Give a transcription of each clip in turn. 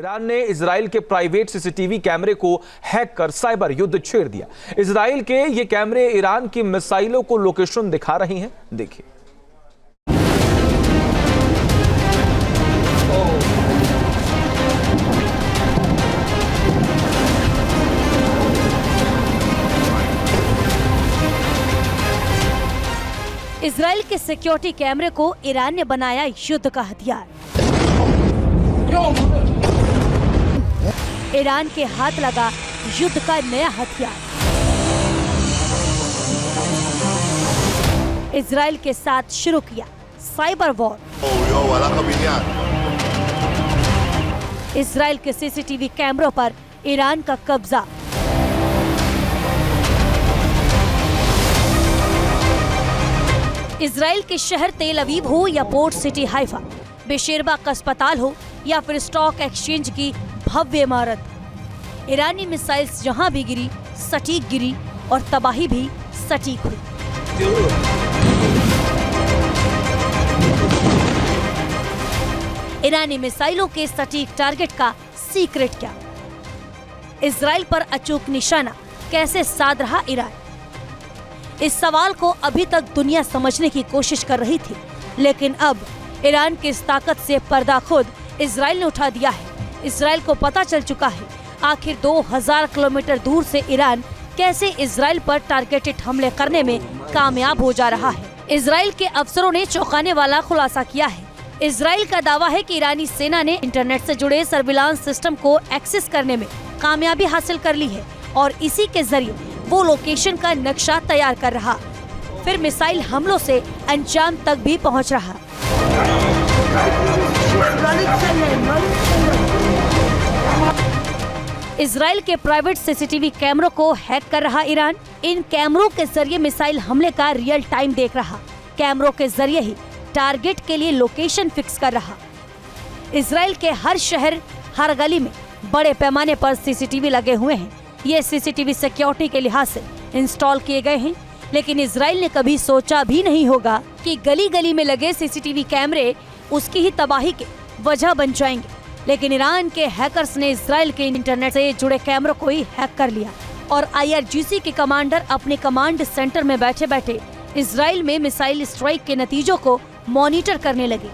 Iran ने Israel के private CCTV कैमरे को हैक कर साइबर युद्ध छेड़ दिया। इजराइल के ये कैमरे ईरान की मिसाइलों को लोकेशन दिखा रही हैं। देखिए। इजराइल के सिक्योरिटी कैमरे को ईरान ने बनाया युद्ध का हथियार। ईरान के हाथ लगा युद्ध का नया हथियार। इजराइल के साथ शुरू किया साइबर वॉर। इजराइल के सीसीटीवी कैमरों पर ईरान का कब्जा। इजराइल के शहर तेल अवीव हो या पोर्ट सिटी हाइफा, बेशेरबा का अस्पताल हो या फिर स्टॉक एक्सचेंज की भव्य इमारत, ईरानी मिसाइल्स जहां भी गिरी सटीक गिरी और तबाही भी सटीक हुई। ईरानी मिसाइलों के सटीक टारगेट का सीक्रेट क्या? इजराइल पर अचूक निशाना कैसे साध रहा ईरान? इस सवाल को अभी तक दुनिया समझने की कोशिश कर रही थी, लेकिन अब ईरान की इस ताकत से पर्दा खुद इजराइल ने उठा दिया है। इजराइल को पता चल चुका है आखिर 2000 किलोमीटर दूर से ईरान कैसे इजराइल पर टारगेटेड हमले करने में कामयाब हो जा रहा है। इजराइल के अफसरों ने चौंकाने वाला खुलासा किया है। इजराइल का दावा है कि ईरानी सेना ने इंटरनेट से जुड़े सर्विलांस सिस्टम को एक्सेस करने में कामयाबी हासिल कर ली है और इसी के जरिए वो लोकेशन का नक्शा तैयार कर रहा, फिर मिसाइल हमलों से अंजाम तक भी पहुंच रहा। इजराइल के प्राइवेट सीसीटीवी कैमरों को हैक कर रहा ईरान। इन कैमरों के जरिए मिसाइल हमले का रियल टाइम देख रहा, कैमरों के जरिए ही टारगेट के लिए लोकेशन फिक्स कर रहा। इजराइल के हर शहर हर गली में बड़े पैमाने पर सीसीटीवी लगे हुए हैं। ये सीसीटीवी सिक्योरिटी के लिहाज से इंस्टॉल किए गए हैं, लेकिन इजराइल ने कभी सोचा भी नहीं होगा कि गली गली में लगे सीसीटीवी कैमरे उसकी ही तबाही के वजह बन जाएंगे। लेकिन ईरान के हैकर्स ने इजराइल के इंटरनेट से जुड़े कैमरों को ही हैक कर लिया और IRGC के कमांडर अपने कमांड सेंटर में बैठे बैठे इजराइल में मिसाइल स्ट्राइक के नतीजों को मॉनिटर करने लगे।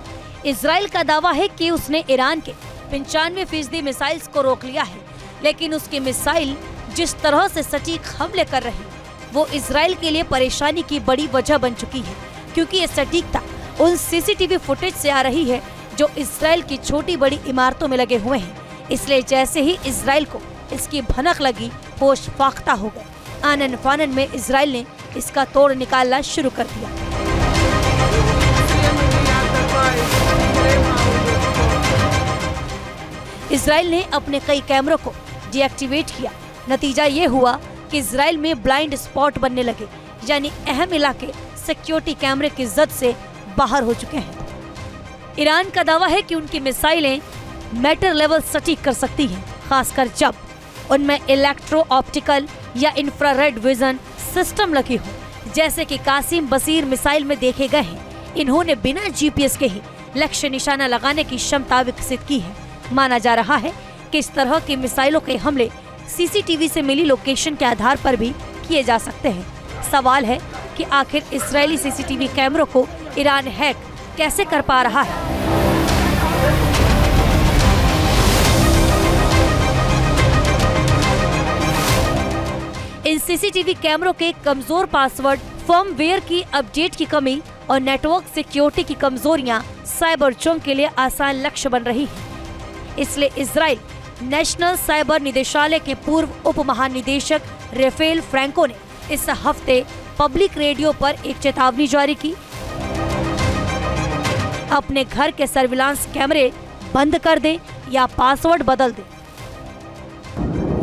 इजराइल का दावा है कि उसने ईरान के 95% मिसाइल्स को रोक लिया है, लेकिन उसकी मिसाइल जिस तरह से सटीक हमले कर रही वो इजराइल के लिए परेशानी की बड़ी वजह बन चुकी है, क्योंकि ये सटीकता उन सीसीटीवी फुटेज से आ रही है जो इजराइल की छोटी बड़ी इमारतों में लगे हुए हैं। इसलिए जैसे ही इजराइल को इसकी भनक लगी, होश फाख्ता हो गए। आनन फानन में इजराइल ने इसका तोड़ निकालना शुरू कर दिया। इजराइल ने अपने कई कैमरों को डीएक्टिवेट किया। नतीजा ये हुआ कि इजराइल में ब्लाइंड स्पॉट बनने लगे, यानी अहम इलाके सिक्योरिटी कैमरे की जद से बाहर हो चुके हैं। ईरान का दावा है कि उनकी मिसाइलें मैटर लेवल सटीक कर सकती हैं, खासकर जब उनमें इलेक्ट्रो ऑप्टिकल या इंफ्रारेड विजन सिस्टम लगी हो, जैसे कि कासिम बसीर मिसाइल में देखे गए हैं। इन्होंने बिना GPS के ही लक्ष्य निशाना लगाने की क्षमता विकसित की है। माना जा रहा है कि इस तरह की मिसाइलों के हमले CCTV से मिली लोकेशन के आधार पर भी किए जा सकते हैं। सवाल है कि आखिर इजरायली CCTV कैमरों को ईरान हैक कैसे कर पा रहा है? इन CCTV कैमरों के कमजोर पासवर्ड, फर्मवेयर की अपडेट की कमी और नेटवर्क सिक्योरिटी की कमजोरियां साइबर जंग के लिए आसान लक्ष्य बन रही है। इसलिए इजराइल नेशनल साइबर निदेशालय के पूर्व उप महानिदेशक रेफेल फ्रैंको ने इस हफ्ते पब्लिक रेडियो पर एक चेतावनी जारी की। अपने घर के सर्विलांस कैमरे बंद कर दें या पासवर्ड बदल दें,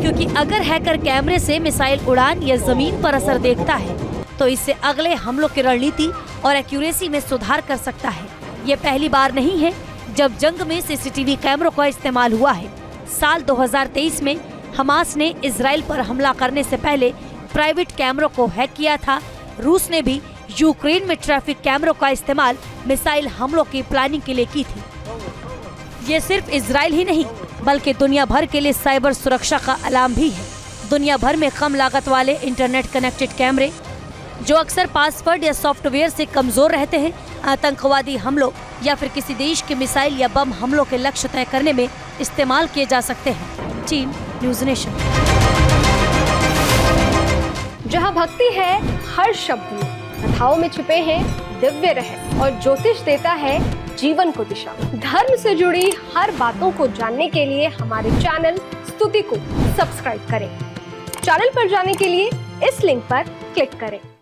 क्योंकि अगर हैकर कैमरे से मिसाइल उड़ान या जमीन पर असर देखता है तो इससे अगले हमलों की रणनीति और एक्यूरेसी में सुधार कर सकता है। ये पहली बार नहीं है जब जंग में CCTV कैमरों का इस्तेमाल हुआ है। साल 2023 में हमास ने इजराइल पर हमला करने से पहले प्राइवेट कैमरों को हैक किया था। रूस ने भी यूक्रेन में ट्रैफिक कैमरों का इस्तेमाल मिसाइल हमलों की प्लानिंग के लिए की थी। ये सिर्फ इजराइल ही नहीं बल्कि दुनिया भर के लिए साइबर सुरक्षा का अलार्म भी है। दुनिया भर में कम लागत वाले इंटरनेट कनेक्टेड कैमरे जो अक्सर पासवर्ड या सॉफ्टवेयर से कमजोर रहते हैं, आतंकवादी हमलों या फिर किसी देश के मिसाइल या बम हमलों के लक्ष्य तय करने में इस्तेमाल किए जा सकते हैं। Team news nation. जहां भक्ति है हर शब्द में, कथाओं में छुपे हैं दिव्य रहस्य और ज्योतिष देता है जीवन को दिशा। धर्म से जुड़ी हर बातों को जानने के लिए हमारे चैनल स्तुति को सब्सक्राइब करें। चैनल पर जाने के लिए इस लिंक पर क्लिक करें।